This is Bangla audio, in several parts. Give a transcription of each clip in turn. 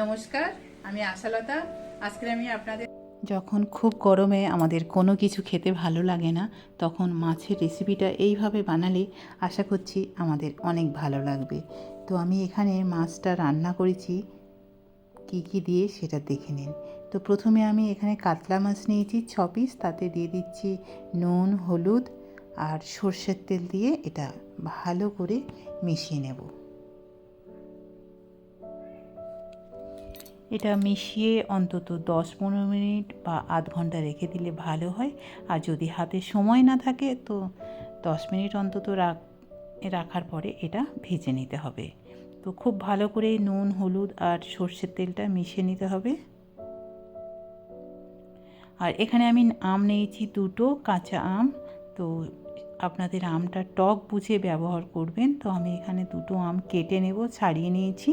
নমস্কার, আমি আশালতা। আজকে আমি আপনাদের যখন খুব গরমে আমাদের কোনো কিছু খেতে ভালো লাগে না, তখন মাছের রেসিপিটা এইভাবে বানালে আশা করছি আমাদের অনেক ভালো লাগবে। তো আমি এখানে মাছটা রান্না করেছি কি কি দিয়ে সেটা দেখে নিন। তো প্রথমে আমি এখানে কাতলা মাছ নিয়েছি 6 পিস, তাতে দিয়ে দিচ্ছি নুন, হলুদ আর সর্ষের তেল দিয়ে এটা ভালো করে মিশিয়ে নেব। এটা মিশিয়ে অন্তত 10-15 মিনিট বা আধ ঘন্টা রেখে দিলে ভালো হয়। আর যদি হাতে সময় না থাকে তো 10 মিনিট অন্তত রাখার পরে এটা ভেজে নিতে হবে। তো খুব ভালো করে নুন, হলুদ আর সর্ষের তেলটা মিশিয়ে নিতে হবে। আর এখানে আমি আম নিয়েছি 2টো কাঁচা আম। তো আপনাদের আমটা টক বুঝে ব্যবহার করবেন। তো আমি এখানে 2টো আম কেটে নেব, ছাড়িয়ে নিয়েছি।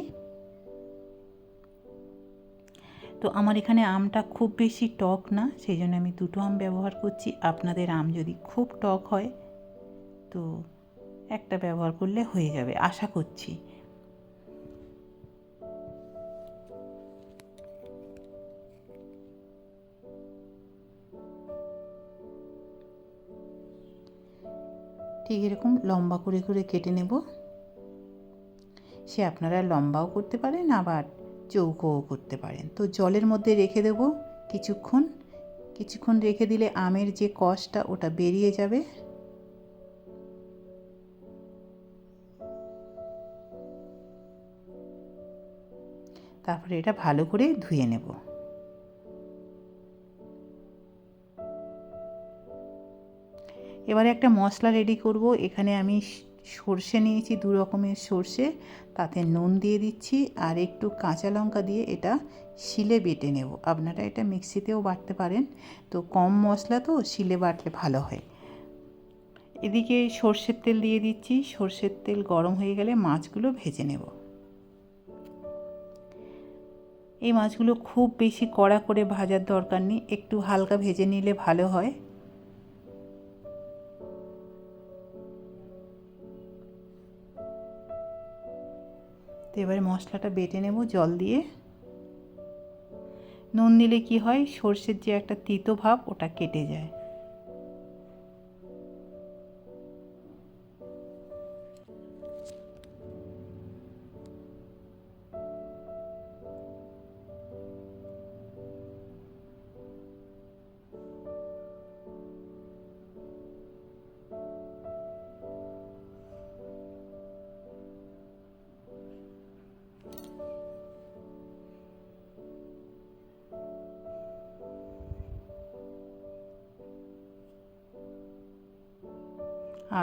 তো আমার এখানে আমটা খুব বেশি টক না, সেই জন্য আমি 2টো আম ব্যবহার করছি। আপনাদের আম যদি খুব টক হয় তো একটা ব্যবহার করলে হয়ে যাবে আশা করছি। ঠিক এরকম লম্বা করে করে কেটে নেব। সে আপনারা লম্বাও করতে পারেন আবার চৌকোও করতে পারেন। তো জলের মধ্যে রেখে দেব কিছুক্ষণ রেখে দিলে আমের যে কষটা ওটা বেরিয়ে যাবে। তারপরে এটা ভালো করে ধুয়ে নেব। এবারে একটা মশলা রেডি করব। এখানে আমি সর্ষে নিয়েছি 2 রকমের সর্ষে, তাতে নুন দিয়ে দিচ্ছি আর একটু কাঁচা লঙ্কা দিয়ে এটা শিলে বেটে নেব। আপনারা এটা মিক্সিতেও বাটতে পারেন, তো কম মশলা তো শিলে বাটলে ভালো হয়। এদিকে সর্ষের তেল দিয়ে দিচ্ছি। সর্ষের তেল গরম হয়ে গেলে মাছগুলো ভেজে নেব। এই মাছগুলো খুব বেশি কড়া করে ভাজার দরকার নেই, একটু হালকা ভেজে নিলে ভালো হয়। তো এবারে মশলাটা বেটে নেব জল দিয়ে। নুন দিলে কি হয়, সর্ষের যে একটা তিতো ভাব ওটা কেটে যায়।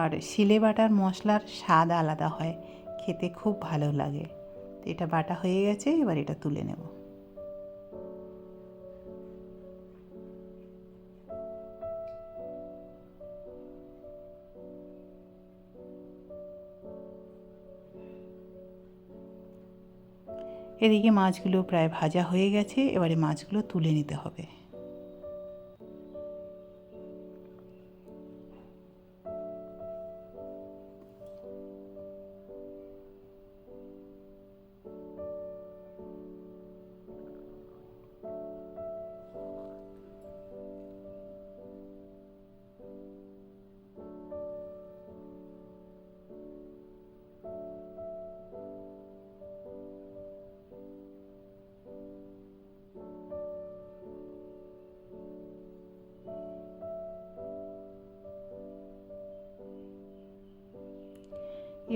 আর শিলে বাটার মশলার স্বাদ আলাদা হয়, খেতে খুব ভালো লাগে। তো এটা বাটা হয়ে গেছে, এবার এটা তুলে নেব। এদিকে মাছগুলো প্রায় ভাজা হয়ে গেছে, এবারে মাছগুলো তুলে নিতে হবে।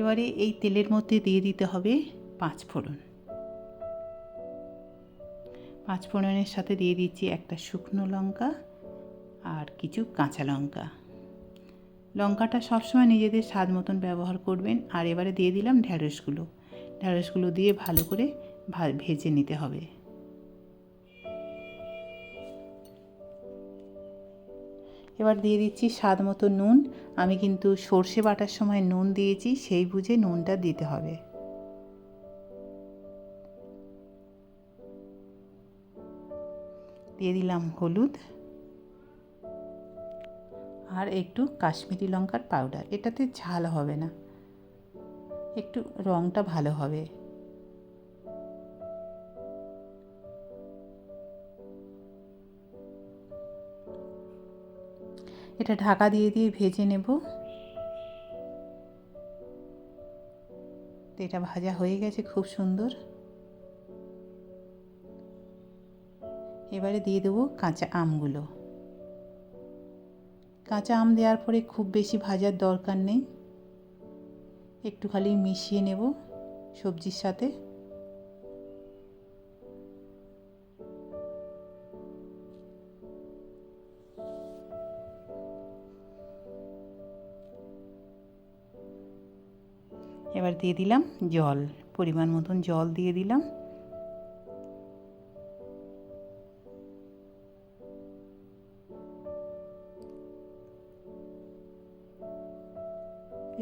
এবারে এই তেলের মধ্যে দিয়ে দিতে হবে 5 ফোড়ন। 5 ফোড়নের সাথে দিয়ে দিচ্ছি একটা শুকনো লঙ্কা আর কিছু কাঁচা লঙ্কা। লঙ্কাটা সবসময় নিজেদের স্বাদ মতন ব্যবহার করবেন। আর এবারে দিয়ে দিলাম ঢ্যাঁড়সগুলো দিয়ে ভালো করে ভেজে নিতে হবে। এবার দিয়ে দিচ্ছি স্বাদ মতো নুন। আমি কিন্তু সর্ষে বাটার সময় নুন দিয়েছি, সেই বুঝে নুনটা দিতে হবে। দিয়ে দিলাম হলুদ আর একটু কাশ্মীরি লঙ্কার পাউডার। এটাতে ঝাল হবে না, একটু রঙটা ভালো হবে। এটা ঢাকা দিয়ে দিয়ে ভেজে নেব। তো এটা ভাজা হয়ে গেছে খুব সুন্দর। এবারে দিয়ে দেবো কাঁচা আমগুলো। কাঁচা আম দেওয়ার পরে খুব বেশি ভাজার দরকার নেই, একটু খালি মিশিয়ে নেব সবজির সাথে। এবার দিয়ে দিলাম জল, পরিমাণ মতন জল দিয়ে দিলাম।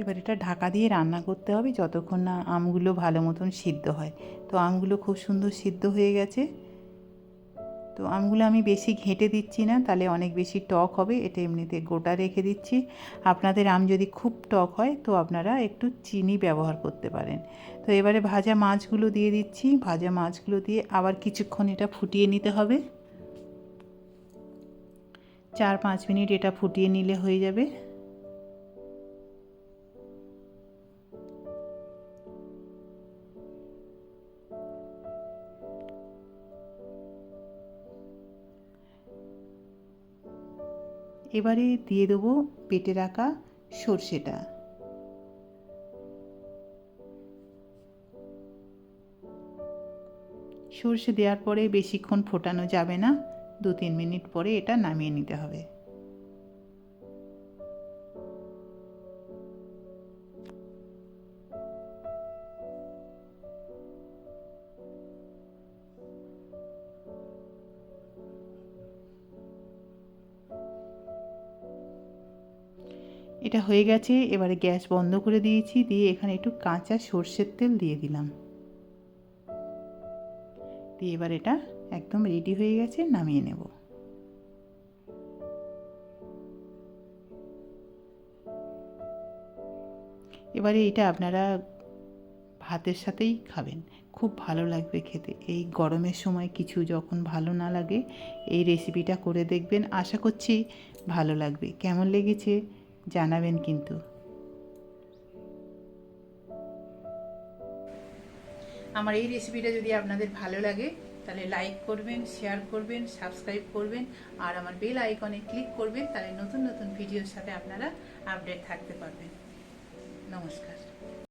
এবার এটা ঢাকা দিয়ে রান্না করতে হবে যতক্ষণ না আমগুলো ভালো মতন সিদ্ধ হয়। তো আমগুলো খুব সুন্দর সিদ্ধ হয়ে গেছে। তো আমগুলো আমি বেশি ঘেঁটে দিচ্ছি না, তাহলে অনেক বেশি টক হবে। এটা এমনিতে গোটা রেখে দিচ্ছি। আপনাদের আম যদি খুব টক হয় তো আপনারা একটু চিনি ব্যবহার করতে পারেন। তো এবারে ভাজা মাছগুলো দিয়ে দিচ্ছি। ভাজা মাছগুলো দিয়ে আবার কিছুক্ষণ এটা ফুটিয়ে নিতে হবে। 4-5 মিনিট এটা ফুটিয়ে নিলে হয়ে যাবে। এবারে দিয়ে দেবো বেটে রাখা সর্ষেটা। সর্ষে দেওয়ার পরে বেশিক্ষণ ফোটানো যাবে না, 2-3 মিনিট পরে এটা নামিয়ে নিতে হবে। এটা হয়ে গেছে। এবারে গ্যাস বন্ধ করে দিয়েছি, দিয়ে এখানে একটু কাঁচা সর্ষের তেল দিয়ে দিলাম। দিয়ে এবার এটা একদম রেডি হয়ে গেছে, নামিয়ে নেব। এবারে এটা আপনারা ভাতের সাথেই খাবেন, খুব ভালো লাগবে খেতে। এই গরমের সময় কিছু যখন ভালো না লাগে এই রেসিপিটা করে দেখবেন, আশা করছি ভালো লাগবে। কেমন লেগেছে জানাবেন কিন্তু। আমার এই রেসিপিটা যদি আপনাদের ভালো লাগে তাহলে লাইক করবেন, শেয়ার করবেন, সাবস্ক্রাইব করবেন আর আমার বেল আইকনে ক্লিক করবেন, তাহলে নতুন নতুন ভিডিওর সাথে আপনারা আপডেট থাকতে পারবেন। নমস্কার।